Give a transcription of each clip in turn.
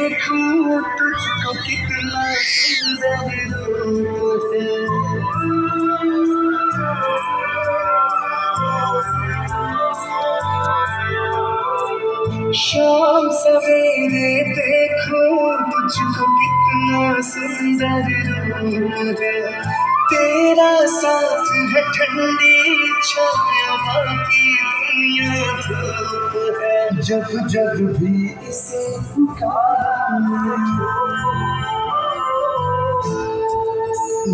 देखूं तुझको कितना सुंदर रूप है। शाम सवेरे देखूं तुझको कितना सुंदर रूप है। तेरा साथ है ठंडी छाया बाकी दुनिया धूप है। जब जब भी इसे पुकारूं,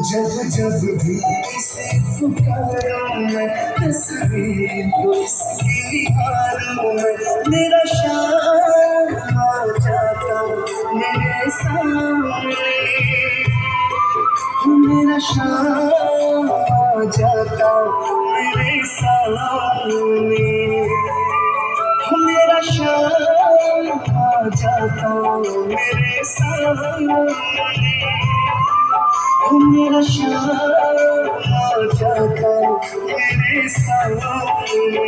जब जब भी इसे पुकारूं मैं, तस्वीर को इसकी निहारूं मैं। मेरा शाम आ जाता मेरे सामने, मेरा शाम आ जाता मेरे सामने, मेरा शाम आ जाता मेरे सामने, मेरा शाम आ जाता मेरे सामने।